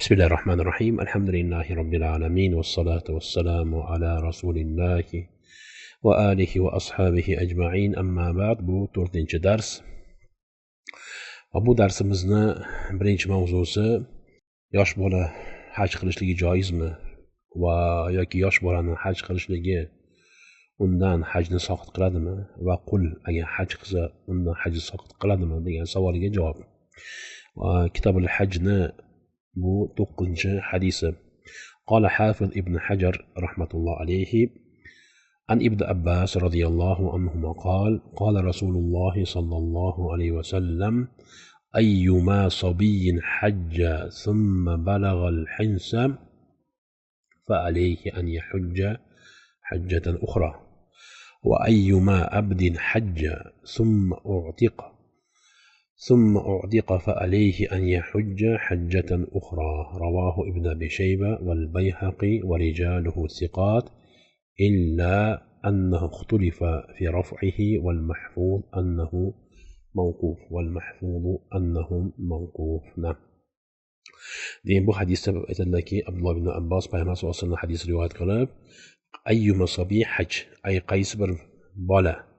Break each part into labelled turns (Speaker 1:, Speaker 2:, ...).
Speaker 1: بسم الله الرحمن الرحيم الحمد لله رب العالمين والصلاة والسلام على رسول الله وآله وأصحابه أجمعين أما بعد bu 4-ders va bu darsimizni birinchi mavzusi yosh bola haj qilishligi joizmi va yoki yosh bolani haj qilishligi undan hajni soqit qiladimi va qul agar haj qilsa undan hajni soqit qiladimi degan savoliga javob. Kitobul hajni bu 9-hadisi. قال حافظ ابن حجر رحمة الله عليه عن ابن عباس رضي الله عنهما قال قال رسول الله صلى الله عليه وسلم أيما صبي حج ثم بلغ الحنس فعليه أن يحج حجة أخرى وأيما عبد حج ثم أعتق فعليه أن يحج حجة أخرى رواه ابن أبي شيبة والبيهقي ورجاله ثقات إلا أنه اختلف في رفعه والمحفوظ أنه موقوف نعم. دين بو حديث سبب أتلكي عبد الله بن عباس بيامس وصلنا حديث رواية قلب أيما صبي حج أي قيس بر بالا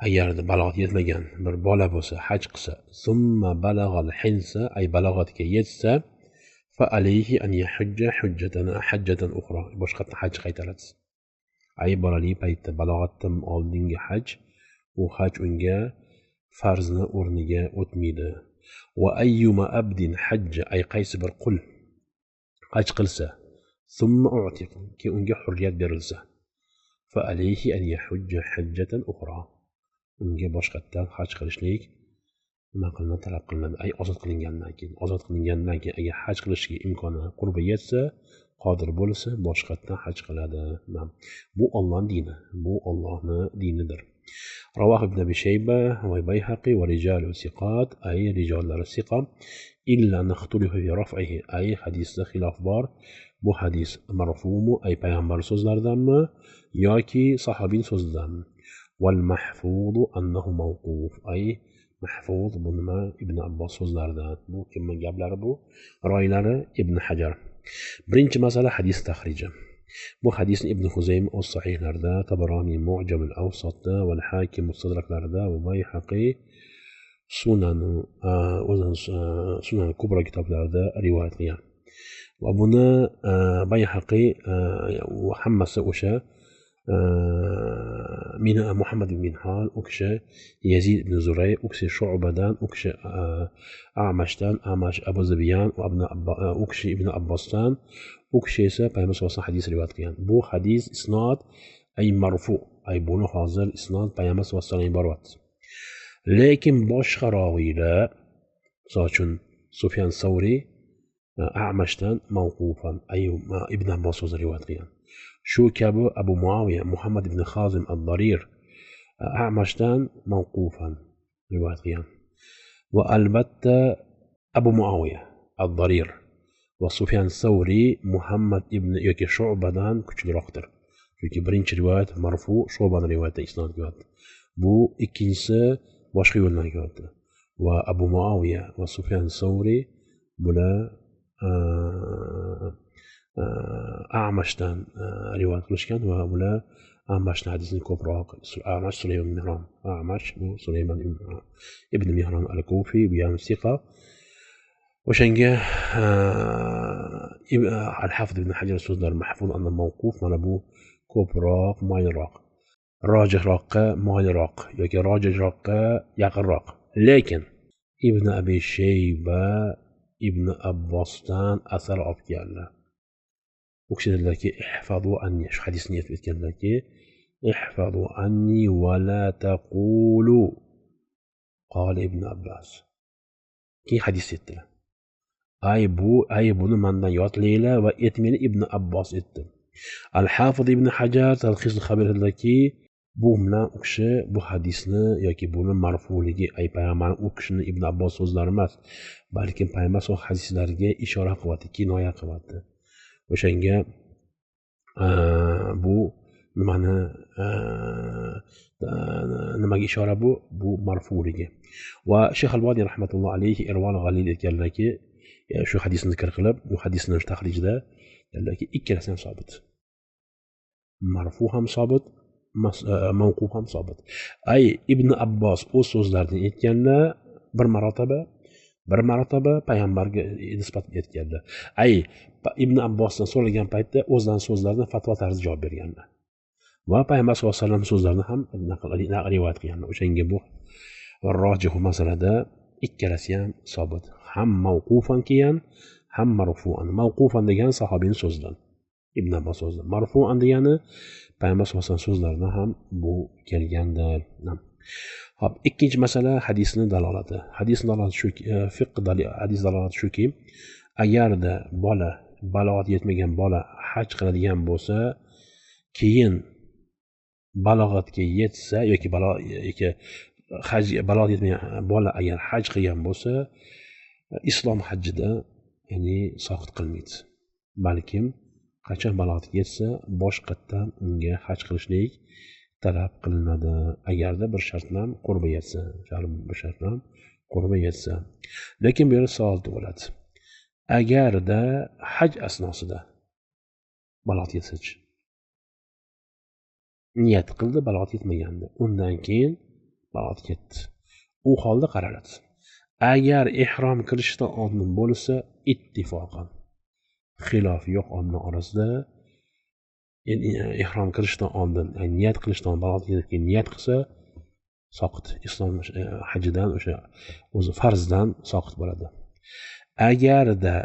Speaker 1: agarda balog'at yetmagan bir bola bo'lsa haj qilsa summa balag'al hinsa ay balog'atga yetsa fa alayhi an yahujja hajjatan ukhra boshqa haj qaytaradi. Ay bolali paytda balog'atdan oldingi haj u haj unga farzni o'rniga o'tmaydi. Va ayyuma abdin hajja ay qaysi bir qul haj qilsa summa u'tiq ki unga hurriyat berilsa fa alayhi an yahujja hajjatan ukhra unga boshqatdan haj qilishlik talab qilinadi. Ay ozod qilingandan keyin agar haj qilishga imkoni qurbi yetsa qodir bo'lsa boshqatdan haj qiladi. Bu Allohning dinidir. Ravoh ibn Abi Shayba va Bayhaqi va rijalu siqat ay rijollari siqa illa naxtulihu fi raf'ihi ay hadisda xilof bor. Bu hadis marfumu ay payg'ambar so'zlaridanmi yoki sahobiy so'zidanmi? والمحفوظ أنه موقوف أي محفوظ بنما ابن عباس so'zlaridan. Bu kimning gaplari bu? Roylari Ibn Hajar. Birinchi masala hadis tahriji. Bu hadisni Ibn Huzayma o'z sahihlarida, Tabarani Mu'jam al-Awsatda va Hakim mustadraklarida va Bayhaqi Sunan Kubra kitoblarida rivoyat qilgan. Va buni Bayhaqi va hammasi o'sha محمد بن حال أكشى يزيد بن زريع أكشى شعبدان أكشى أعمشتان أعمش أبو زبيان وابن أكشى ابن عباستان أكشى بيمس وصل حديث رواية كيان بو حديث إسناد أي مرفوع أي بونو حاضر إسناد بيمس وصل بروات لكن باش خراويلا صاشون سفيان ثوري أعمشتان موقوفا أي ابن عباس وصل رواية كيان شو كابو أبو معاوية محمد بن خازم الضرير أعمشتان موقوفا رواية قيام والبتة أبو معاوية الضرير وسفيان الثوري محمد ابن يوكي شعبدان كتشل رقتر يوكي برينش رواية مرفوع شعبان رواية إسناد قوات بو إكينسة باشقي ولنا قوات وأبو معاوية وسفيان الثوري بلا أعمشتان رواية قلشكان وهؤلاء أعمشنا حديثين كبراق أعمش سليمان بن مهران أعمش سليمان ابن مهران الكوفي بيان ثقة وشنجة الحافظ ابن حجر السوزدار محفوظ أن الموقوف ملبو كبراق ما يراق راجح راق ما يراق يوكي راجح راق يقر راق لكن ابن أبي شيبة ابن أباستان أثر أبكي وكشدلك احفظوا عني شو حديث نيت بيتكلمك احفظوا عني ولا تقولوا قال ابن عباس كي حديث ستة أي بو من يات ليلى ويتمين ابن عباس اتم الحافظ ابن حجر تلخيص الخبر لكي بو منا وكشه بو حديثنا ياكي بو مرفوع لكي أي بيامان وكشنا ابن عباس وزلارمات بلكن بيامان سو حديث لارجي إشارة قواتي كي نويا قواتي o'shanga bu nimani nimaga ishora bu marfuligi va Shayx Albani rahmatullohi alayhi Irval Ghalil aytganlarki shu hadisni zikr qilib, bu hadisning tahrijida ikkalasi ham sobit. Marfu ham sobit, mavquf ham sobit. Ay Ibn Abbos o'z so'zlarini aytganlar bir marotaba payg'ambarga nisbat etganlar. Ay Ibn Abbosdan so'ragan paytda o'zlarining so'zlarini fatvo tarzida javob berganlar. Va payg'ambar sollallohu alayhi vasallam so'zlarini ham rivoyat qilganlar. O'shanga bu rojihu masalada ikkalasi ham sobit. Ham mavqufan kelgan, ham marfu'an. Mavqufan degan sahobiyning so'zidan, Ibn Abbos so'zidan. Marfu'an degani payg'ambar sollallohu alayhi vasallam so'zlaridan ham bu kelgandir. Hop, ikkinchi masala hadisning dalolati. Hadisning dalolati shuki, hadis dalolati shuki, agarda bola balog'at yetmagan bola haj qiladigan bo'lsa, keyin balog'atga yetsa yoki balog'at yetmagan bola agar haj qilgan bo'lsa, islom hajjida ya'ni soqit qilmaydi. Balkim qachon balog'atga yetsa, boshqatdan unga haj qilishlik talab qilinadi, agarda bir shart bilan qurbi yetsa. Lekin bu yerda savol tug'iladi. Agarda haj asnosida balog'at yetsa-chi? Niyat qildi, balog'at yetmagandi. Undan keyin balog'at yetdi. U holda qaraladi. Agar ihrom kirishdan oldin bo'lsa, ittifoqan xilof yo'q omma orasida, ihrom kirishdan oldin, niyat qilishdan balog'at yetib niyat qilsa, soqit, islom hajidan o'sha o'zi farzdan soqit bo'ladi. Agarda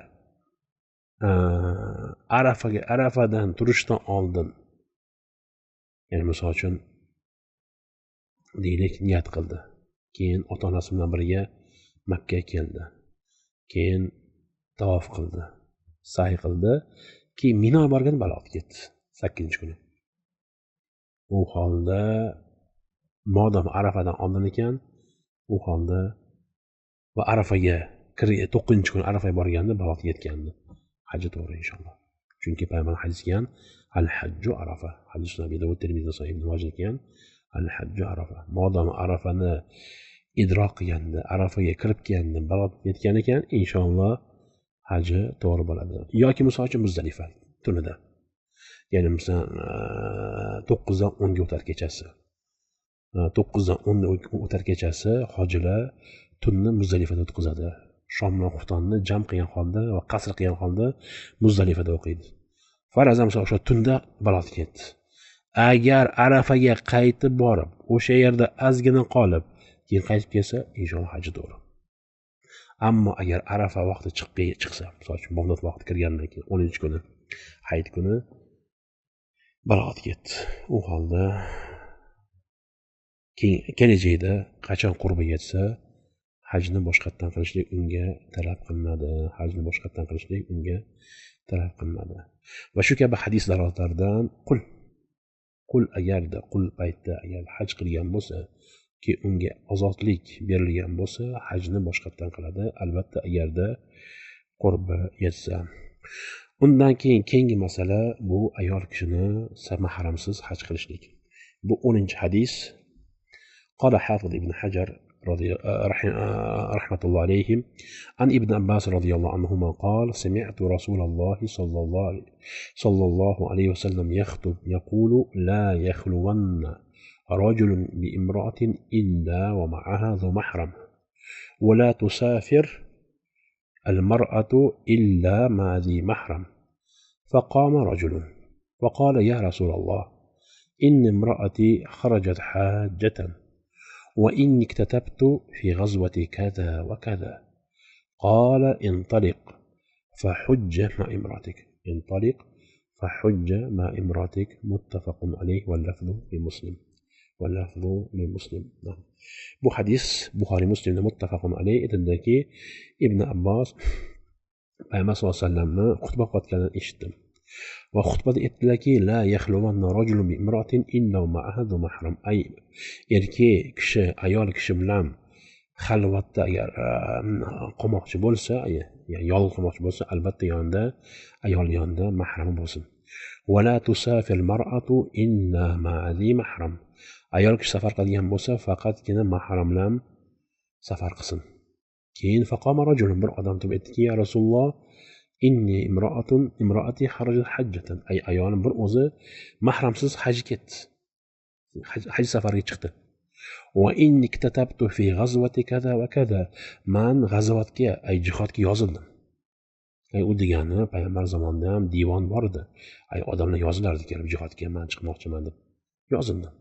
Speaker 1: arafadan turishdan oldin, ya'ni misol uchun deylik niyat qildi, keyin ota-onasi bilan birga Makka keldi, keyin tavof qildi, sa'iy qildi, keyin Mino borgan balog'at ketdi 8-kuni. U holda modam arafadan oldin ekan, u holda va arafaga 9-kuni arafaga borganda balog'at yetgandi. Haji to'g'ri inshaalloh. Chunki payg'ambar hadis kelgan, al-hajju arafa. Hadis Nabiyda va Tirmiziy sahih Ibn Majah kelgan, al-hajju arafa. Modam arafani idroq qilganda, arafaga kirib kelganda balog'at yetgan ekan, inshaalloh haji to'g'ri bo'ladi. Yoki misol uchun Muzdalifa tunida. Ya'ni masalan 9 dan 10 ga o'tar kechasi. 9 dan 10 ga o'tar kechasi hojilar tunni Muzdalifada o'tkazadi. Shom bilan xuftonni jam qilgan holda va qasr qilgan holda Muzdalifada o'qiydi. Farazan misol o'sha tunda balog'at ketdi. Agar arafaga qaytib borib, o'sha yerda ozgina qolib, keyin qaytib kelsa, inshaalloh haji to'g'ri. Ammo agar arafa vaqti chiqsa, misol uchun bomdod vaqti kirgandan keyin 10-kuni, hayit kuni balog'at ketdi. U holda keyin kelajakda qachon qurbi yetsa, hajni boshqatdan qilishlik unga talab qilinadi. Va shu kabi hadis dalolatlardan qul agarda qul paytda agar haj qilgan bo'lsa, ki unga ozodlik berilgan bo'lsa, hajni boshqatdan qiladi. Albatta agarda qurbi yetsa. Undan keyingi masala bu ayol kishini mahramsiz haj qilishlik. Bu 10-hadis. Qala Hafiz ibn Hajar رحمة الله عليهم عن ابن عباس رضي الله عنهما قال سمعت رسول الله صلى الله عليه وسلم يخطب يقول لا يخلون رجل بامرأة إلا ومعها ذو محرم ولا تسافر المرأة إلا مع ذي محرم فقام رجل فقال يا رسول الله إن امرأتي خرجت حاجة وإني اكتتبت في غزوة كذا وكذا قال انطلق فحج مع امرأتك متفق عليه واللفظ لمسلم نعم. Bu hadis Buxoriy Muslimda muttafaqun alayh aytildiki, Ibn Abbos Payg'ambar sollallohu alayhi vasallamni xutba qilganini eshitdim. Va xutbada aytdilarki, la yaxluvanna rajulun bi imratin illa ma'aha zu mahram. Ay erkak kishi ayol kishi bilan xalvatda agar qolmoqchi bo'lsa, ya'ni yolg'iz qolmoqchi bo'lsa, albatta ayol yonida mahrami bo'lsin. Va la tusafil mar'atu illa ma'a zi mahram. Ayol kishi safar qilgan bo'lsa, faqatgina mahram bilan safar qilsin. keyin faqama rajulun, bir odam turib aytdiki, ya rasululloh, inni imroati xarajat hajjatan, ay ayolim bir o'zi mahramsiz hajga ketdi, haj safariga chiqdi. Va inni kitatabtu fi g'azvati kaza va kaza, man g'azvatga, ay jihodga yozildim. U degani payg'ambar zamonida ham divon bor edi, odamlar yozilardi kelib jihodga man chiqmoqchiman deb yozildim.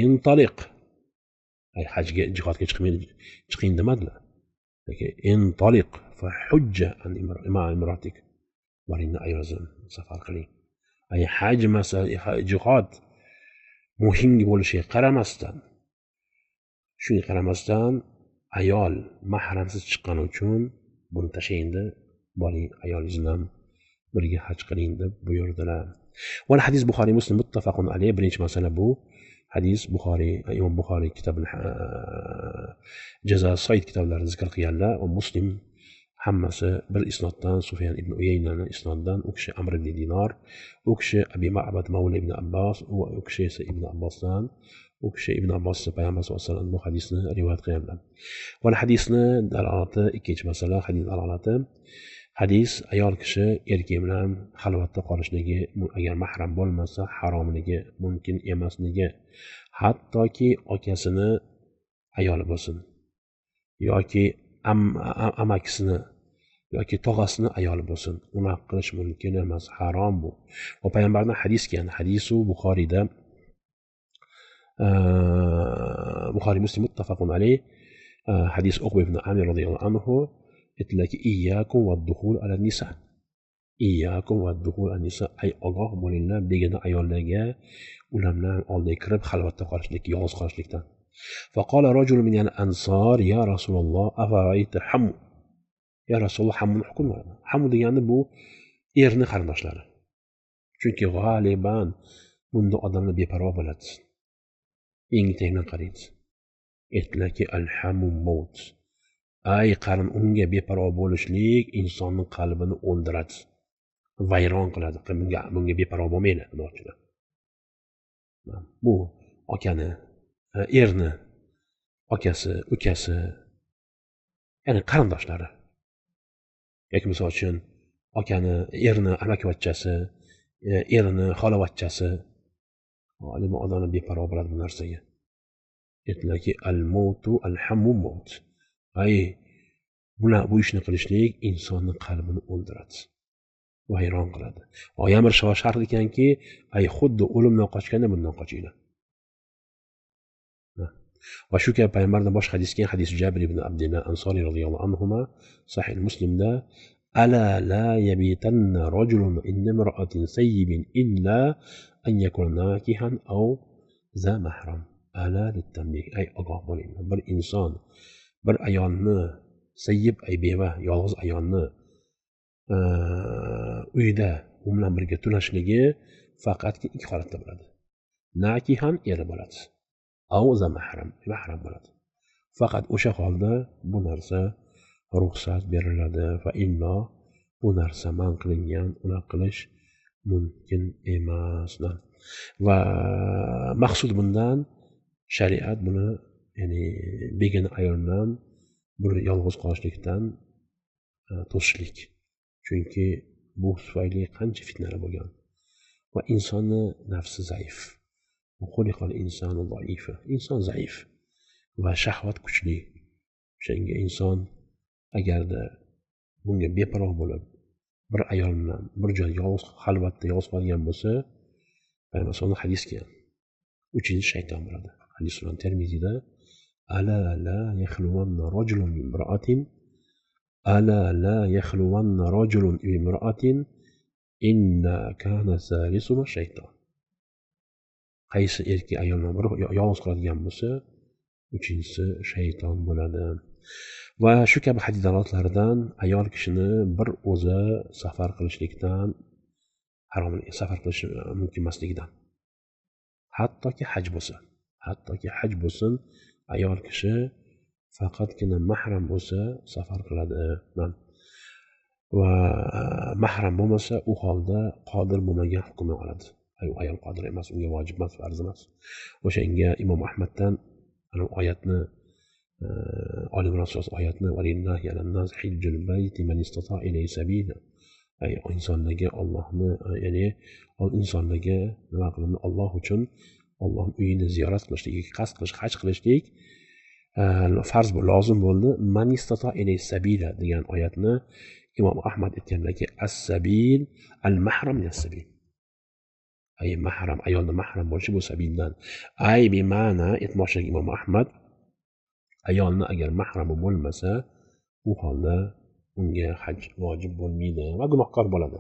Speaker 1: Intaliq, hajga jihodga chiqing demadilar. Intaliq fa hujja an imratik, boringni ayolingizdan safar qiling. Haj masala, jihod muhim bo'lishiga qaramasdan, shunga qaramasdan ayol mahramsiz chiqqani uchun buni tashlaydi, boring ayolingiz bilan birga haj qiling deb buyurdilar. Va hadis Buxoriy Muslim muttafaqun alayh. Birinchi masala bu hadis Imom Buxoriy kitobi Jazo Sayd kitoblarida zikr qilganlar, va Muslim hammasi bir isnoddan, Sufyan ibn Uyaynani isnodidan, u kishi Amr ibn Dinor, u kishi Abi Ma'bad Mavla ibn Abbos, u kishi esa Ibn Abbosdan, u kishi Ibn Abbos payg'ambar sollallohu alayhi vasallam bu hadisni rivoyat qilganlar. Va hadisni dalolati, ikkinchi masala hadis dalolati, hadis ayol kishi erkak bilan xalvatda qolishligi, agar mahram bo'lmasa haromligi, mumkin emasligi, hattoki akasini ayoli bo'lsin yoki amakisini yoki tog'asini ayoli bo'lsin, unaqa qilish mumkin emas, harom bu. Va payg'ambardan hadis kelgan, hadisu Buxoriyda, Buxoriy Muslim muttafaqun alayh. Hadis Uqba ibn Amir radhiyallohu anhu aytdilarki, iyyakum vad-dukhul ala nisa, iyyakum vad-dukhul ala nisa, ay ogoh bo'linglar begona ayollarga ular bilan oldin kirib xalvatda qolishlik, yolg'iz qolishlikdan. Faqala rajulun min al-ansar, ya rasululloh, afarayta hamu, ya rasululloh, hamuni hukm qiladi. Hamu degani bu erni qarindoshlari, chunki g'aliban bunda odamlar beparvo bo'ladi, engi tengdan qaraydi. Aytdilarki, al-hamu maut, ay qarin, unga beparvo bo'lishlik insonning qalbini o'ldiradi, vayron qiladi. Bunga beparvo bo'lmaydi demoqchilar. Bu akani, erni akasi, ukasi, ya'ni qarindoshlari, yoki misol uchun akani, erni amakivachchasi, erni xolavachchasi, odamlar beparvo bo'ladi bu narsaga. Aytdilarki, al-mautu al-hamu maut, ay bu ishni qilishlik insonning qalbini o'ldiradi, vayron qiladi. Oyam bir sharh ekanki, ay xuddi o'limdan qochganda bundan qochinglar. Va shu kabi payg'ambardan boshqa hadisga, hadis Jabir ibn Abdullah Ansoriy radhiyallohu anhu Sahih Muslimda, ala la yabitanna rajulun inda imra'atin sayyibin illa an yakuna nakihan aw za mahram. Ala litanbih, ay ogoh bo'ling, bir inson bir ayolni sayyib, ay beva, yolg'iz ayolni uyda u bilan birga tunashligi faqat ikki holatda bo'ladi. Nakihan, eri bo'ladi, avza mahram bo'ladi. Faqat o'sha holda bu narsa ruxsat beriladi va illo bu narsa man qilingan, ular qilish mumkin emas. Va maqsud bundan shariat buni, ya'ni begona ayol bilan bir yolg'iz qolishlikdan to'sishlik. Chunki bu tufayli qancha fitnalar bo'lgan va insonni nafsi zaif. Inson zaif va shahvat kuchli. O'shanga inson agarda bunga beparvo bo'lib bir ayol bilan bir joyda yolg'iz, xalvatda yolg'iz qolgan bo'lsa, payg'ambar hadis kelgan, uchinchi shayton bo'ladi. Hadis bilan Termiziyda, ala la yakhluwanna rajulun bi imra'atin, ala la yakhluwanna rajulun bi imra'atin inna kana salisuma shayton. Qaysi erkak ayoldan bir yolg'iz qoladigan bo'lsa, uchinchisi shayton bo'ladi. Va shu kabi hadis dalotlaridan ayol kishini bir o'zi safar qilishlikdan, safar qilish mumkin emasligidan, hattoki haj bo'lsin, ayol kishi faqatgina mahram bo'lsa safar qiladi. Va mahram bo'lmasa, u holda qodir bo'lmagan hukmni oladi. Ayol qodir emas, unga vojib emas, farz emas. O'shanga Imom Ahmaddan oyatni Ali İmron surasi oyatni valillahi alannas hijjul bayti man istata ilayhi sabila. Ay insonlarga Allohni ya'ni insonlarga nima qilindi Alloh uchun Allohning uyini ziyorat qilishlik, qasd qilish, haj qilishlik farz lozim bo'ldi. Man istata ilayhi sabila degan oyatni Imom Ahmad aytganlarki as-sabil al-mahram as-sabil. Ay mahram ayolning mahram bo'lishi bu sabildan. Ay bi ma'na aytmoqchi Imom Ahmad ayolni agar mahrami bo'lmasa u holda unga haj vojib bo'lmaydi va gunohkor bo'ladi.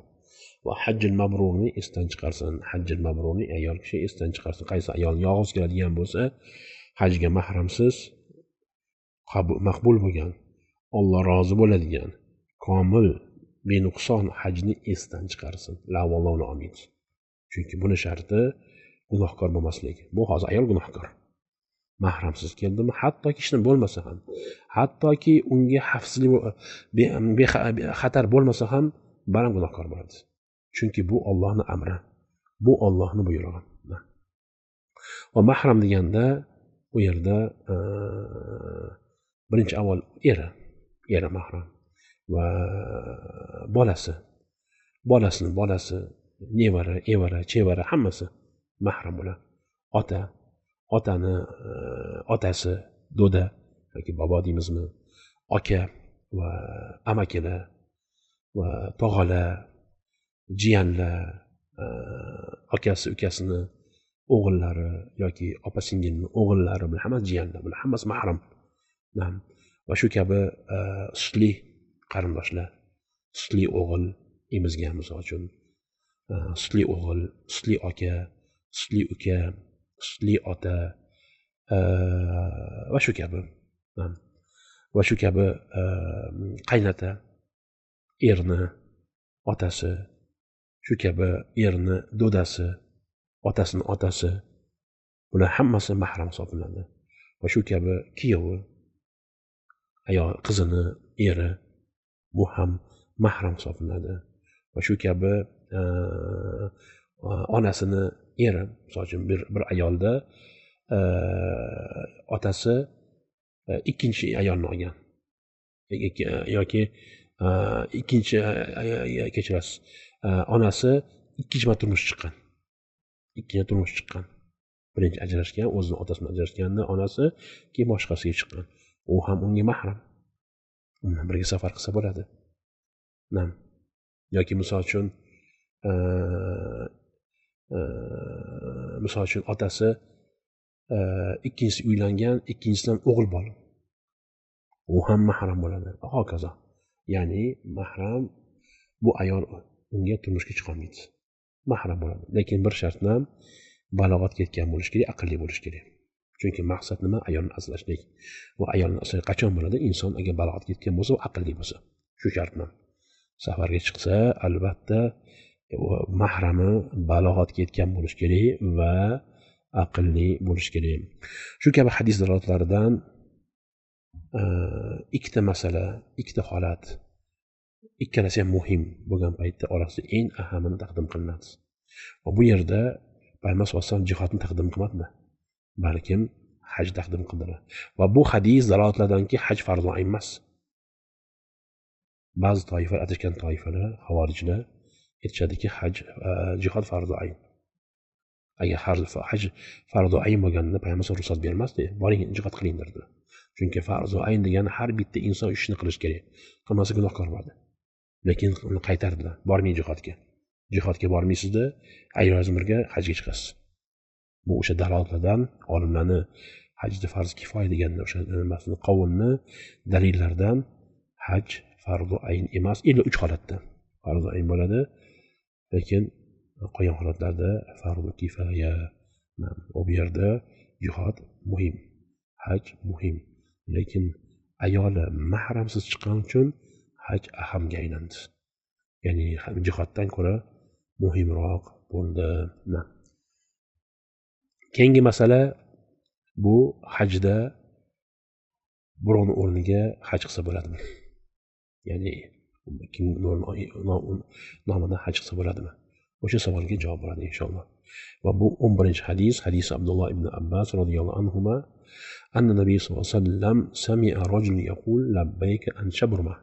Speaker 1: Va hajjul mabrurni esdan chiqarsin. Hajjul mabrurni ayol kishi esdan chiqarsin. Qaysi ayol yolg'iz keladigan bo'lsa, hajga mahramsiz maqbul bo'lgan, Alloh rozi bo'ladigan, komil, benuqson hajni esdan chiqarsin. La vallohu amin. Chunki buni sharti gunohkor bo'lmaslik. Bu hozir ayol gunohkor. Mahramsiz keldimi, hattoki hech nima bo'lmasa ham, hattoki unga xavfsizlik xatar bo'lmasa ham baland gunohkor bo'ladi. Chunki bu Allohning amri, bu Allohning buyrug'i. Va mahram deganda u yerda birinchi avval eri mahram va bolasi, nevara, evara, chevara hammasi mahram bo'ladi. Otani otasi, do'da yoki bobo deymizmi, aka va amakilar va tog'alar, jiyanlar, akasi ukasini o'g'illari yoki opa singilni o'g'illari bular hammasi jiyanlar, bular hammasi mahram. Va shu kabi sutli qarindoshlar, sutli o'g'il emizgan misol uchun, sutli o'g'il, sutli aka, sutli uka, sutli ota va shu kabi qaynota, erni otasi, shu kabi erni do'dasi, otasini otasi, bular hammasi mahram hisoblanadi. Va shu kabi kuyovi, ayol qizini eri, bu ham mahram hisoblanadi. Va shu kabi onasini eri, misol uchun bir ayolda otasi ikkinchi ayolni olgan yoki ikkinchi kechirasiz, onasi ikkinchi marta turmush chiqqan. Birinchi ajrashgan, o'zini otasi bilan ajrashganda onasi keyin boshqasiga chiqqan. U ham unga mahram. Undan birga safar qilsa bo'ladi. Yoki misol uchun otasi ikkinchisi uylangan, ikkinchisidan o'g'il bor. U ham mahram bo'ladi. Va hokazo. Ya'ni mahram bu ayol unga turmushga chiqolmaydi. Mahram bo'ladi. Lekin bir shart bilan balog'at yetgan bo'lish kerak, aqlli bo'lish kerak. Chunki maqsad nima? Ayolni asrashlik. Va ayolni asrash qachon bo'ladi? Inson agar balog'at yetgan bo'lsa, aqlli bo'lsa. Shu shart bilan. Safarga chiqsa, albatta mahrami balog'atga yetgan bo'lish kerak va aqlli bo'lish kerak. Shu kabi hadis dalolatlaridan ikkita masala, ikkita holat, ikkalasi ham muhim bo'lgan paytda orasida eng ahamini taqdim qilinadi. Va bu yerda Payg'ambar sollallohu alayhi vasallam jihodni taqdim qilmadi, balkim haj taqdim qildilar. Va bu hadis dalolatlardanki haj farz ayn emas. Ba'zi toifalar, adashgan toifalar, xavorijlar aytishadiki jihod farz ayn. Agar haj farz ayn bo'lganda Payg'ambar ruxsat bermasdi, boring jihod qiling dedilar. Chunki farz ayn degani har bitta inson ishni qilish kerak. Qilmasa gunohkor bo'ladi. Lekin uni qaytardilar. Bormang jihodga. Jihodga bormaysizda, ayolingizga birga hajga chiqasiz. Bu o'sha dalolatlardan olimlarni hajni farz kifoya degan o'sha nimasini qovunni dalillardan haj farz ayn emas, illa 3 holatda farz ayn bo'ladi. Lekin qolgan holatlarda farz kifoya. Bu yerda jihod muhim, haj muhim. Lekin ayoli mahramsiz chiqqan uchun haj ahamga aylandi. Ya'ni jihoddan ko'ra muhimroq bo'ldi. Keyingi masala bu hajda birovning o'rniga haj qilsa bo'ladimi? Ya'ni kim nomidan haj qilsa bo'ladimi? O'sha savolga javob beradi inshaalloh. va bu 11 hadis Abdullah ibn Abbas radhiyallohu anhuma anna nabiy sallallohu alayhi vasallam sami'a rajulan yaqul labbayka an shabrma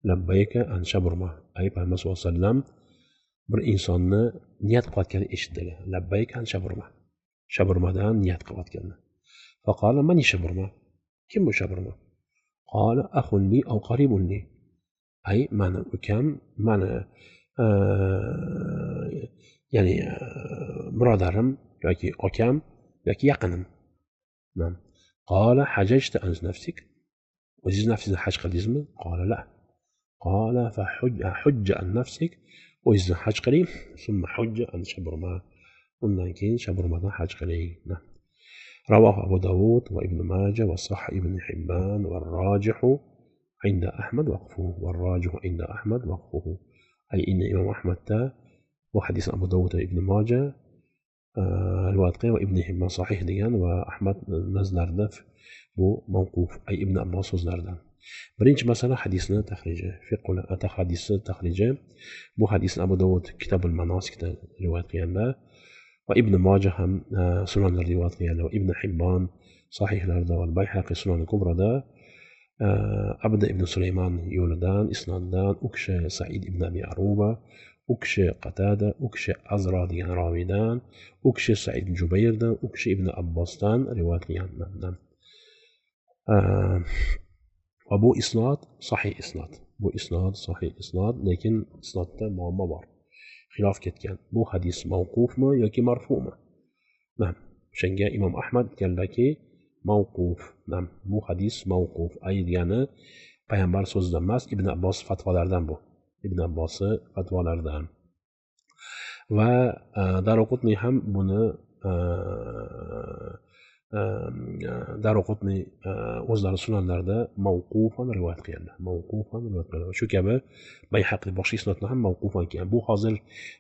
Speaker 1: labbayka an shabrma ay payg'ambar sallallohu alayhi vasallam bir insonni niyat qilayotganini eshitdilar labbayka an shabrma shabrmadan niyat qilayotganini faqala man shabrma kim bu shabrma qala akhun li aw qaribun li ay mani ukam mani ya'ni birodarim yoki akam yoki yaqinim qala hajajta an nafsik o'zingiz nafsingizni haj qildingizmi qala la qala fa hujja an nafsik o'zingizni haj qiling summa hujja an shabrma undan keyin shabrmadan haj qiling رواه أبو داود وابن ماجه وصح ابن حبان والراجح عند أحمد وقفه والراجح عند أحمد وقفه أي إن إمام أحمد تا وحديث أبو داود وابن ماجه الواقع وابن حبان صحيح ديان وأحمد نزل دف بو موقوف أي ابن عباس وزلردان برينش مثلا حديثنا تخريجه في قول حديث تخريجه بو حديث أبو داود كتاب المناسك رواية قيامة وابن ماجه هم سنن الرواية قيامة وابن حبان صحيح الأرض والبيحقي سنن الكبرى ده أبدا ابن سليمان يولدان إسنادان أكشى سعيد ابن أبي عروبة أكشى قتادة أكشى أزرا ديان راويدان أكشى سعيد بن جبير دان أكشى ابن عباستان رواية قيامة وبو إسناد صحيح إسناد بو إسناد صحيح إسناد لكن إسناد معما بار خلاف ketgan bu hadis mavqufmi yoki marfumi o'shanga imom ahmad aytganlarki mavquf bu hadis mavquf ay degani payg'ambar so'zidan emas ibn abbos fatvolaridan bu ibn abbos fatvolaridan va Daruqutniy ham buni Daruqutniy o'zlari sunanlarida mavqufan rivoyat qilganlar shu kabi Bayhaqi boshqa isnodlar ham mavqufan kelgan bu hozir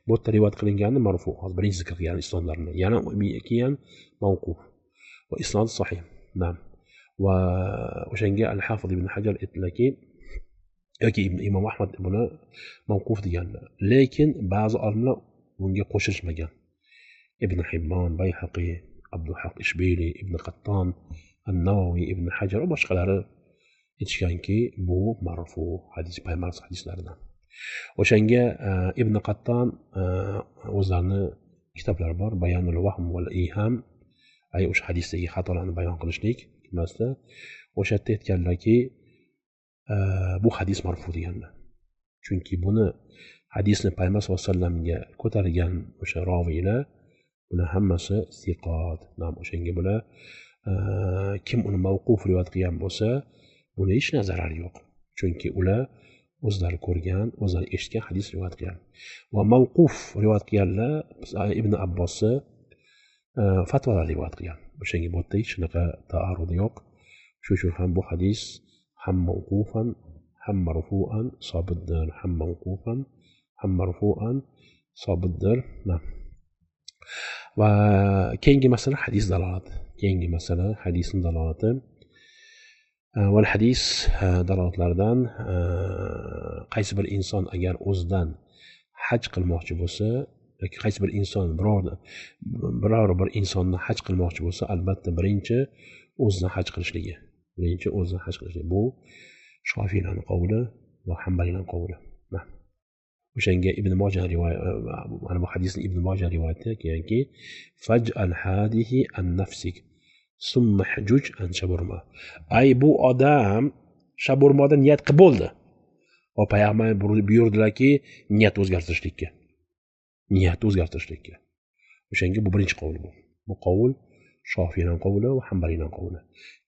Speaker 1: bu yerda rivoyat qilingani marfu hozir birinchi zikr qilgan isnodlarni yana keyin mavquf va isnod sahih va o'shanga al-Hafiz ibn Hajar aytdilarki yoki imom ahmad buni mavquf deganlar lekin ba'zi olimlar bunga qo'shilmagan ibn Hibbon Bayhaqi Abdulhaq Ishbili ibn Qatton an-Navoiy ibn Hajar va boshqalari aytishganki bu marfu hadis payg'ambar hadislaridan o'shanga ibn Qatton o'zlarini kitoblari bor Bayonul Vahm val Iham ay o'sha hadisdagi xatolarni bayon qilishlik emasda o'sha yerda aytganlarki bu hadis marfu deganlar chunki buni hadisni payg'ambar sallallohu alayhi vasallamga ko'targan o'sha roviylar bular hammasi siqot o'shanga bular kim uni mavquf rivoyat qilgan bo'lsa buni hech zarari yo'q chunki ular o'zlari ko'rgan o'zlari eshitgan hadis rivoyat qilgan va mavquf rivoyat qilganlar ibn abbos fatvolar rivoyat qilgan o'shanga bu yerda hech shunaqa taarrud yo'q shuning uchun ham bu hadis ham mavqufan ham marfuan sobitdir ham mavqufan ham marfuan sobitdir va keyingi masala hadis dalolati keyingi masala hadisning dalolati val hadis dalolatlardan qaysi bir inson agar o'zidan haj qilmoqchi bo'lsa yoki qaysi bir inson biror bir insonni haj qilmoqchi bo'lsa albatta birinchi o'zidan haj qilishligi bu Shofiylarning qavli va Hanbaliylarning qavli o'shanga ibn Mojah rivoyat mana bu hadisni ibn Mojah rivoyati kelganki faj'al hadihi an nafsik summa hujuj an shaburma ay bu odam shaburmodan niyat qilib bo'ldi va payg'ambar buyurdilarki niyat o'zgartirishlikka o'shanga bu birinchi qavl bu qavl Shofiylarning qavli va Hanbaliylarning qavli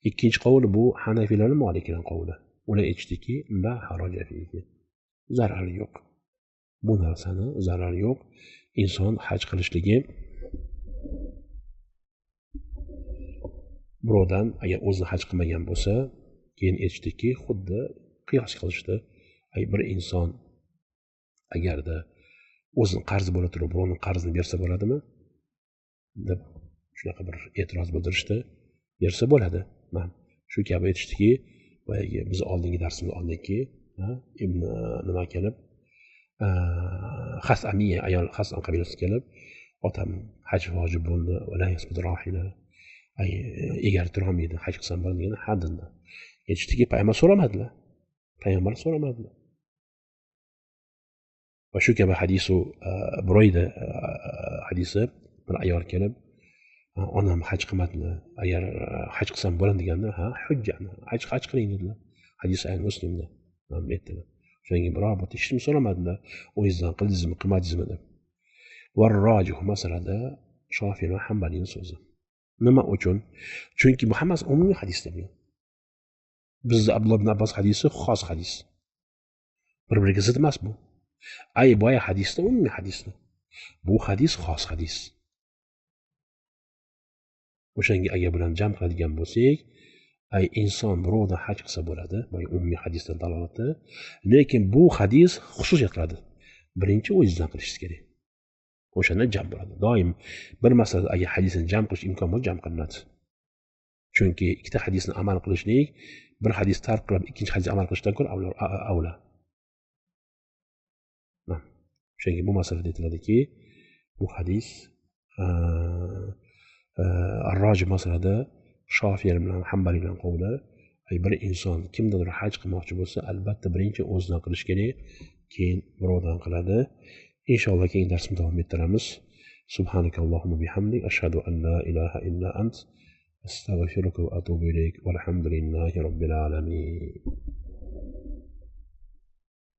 Speaker 1: ikkinchi qavl bu Hanafiylar va Malikiylarning qavli ular aytishdiki la haraja fihi zarari yo'q bu narsani zarari yo'q inson haj qilishligi birovdan agar o'zi haj qilmagan bo'lsa keyin aytishdiki xuddi qiyos qilishdi bir inson agarda o'zini qarzi bo'la turib birovning qarzini bersa bo'ladimi deb shunaqa bir e'tiroz bildirishdi bersa bo'ladi shu kabi aytishdiki boyagi biz oldingi darsimiz oldiki nima kelib Hasamiya ayol Hasan qabilasi kelib otam haj vojib bo'ldi ولا يثبت راحله ay egar turolmaydi haj qilsam bo'ladi degan ha dedilar aytishdiki payg'ambar so'ramadilar payg'ambar so'ramadilar va shu kabi hadisu buroyda hadisi bir ayol kelib onam haj qilmadilar agar haj qilsam bo'ladi deganda ha hujjat haj qiling dedilar hadis muslimda aytdilar shundan keyin biror bir hech kim so'ramadilar o'zingizdan qildingizmi qilmadingizmi deb varrojihu masalada shofiy va hambaliyni so'zi nima uchun chunki bu hammasi umumiy hadislar bu bizda abdulloh ibn abbos hadisi xos hadis bir biriga zid emas bu ay boya hadisda umumiy hadislar bu hadis xos hadis o'shanga agar bilan jam qiladigan bo'lsak ay inson birovdan haj qilsa bo'ladi umumiy hadisdan dalolati lekin bu hadis xususiyat qiladi birinchi o'zingizdan qilishingiz kerak o'shanda jam bo'ladi doim bir masalada agar hadisni jam qilish imkon bo'lsa jam qilinadi chunki ikkita hadisni amal qilishlik bir hadis tark qilib ikkinchi hadisga amal qilishdan ko'ra avla o'shanga bu masalada aytiladiki bu hadis arroji masalada shofiy bilan hambaliy bilan qovli bir inson kimdadir haj qilmoqchi bo'lsa albatta birinchi o'zidan qilish kerak keyin birovdan qiladi inshaalloh keyingi darsda davom ettiramiz subhanakallohumma bihamdik ashhadu an la ilaha illa ant astag'firuka va atubu ilayk valhamdulillahi robbil alamin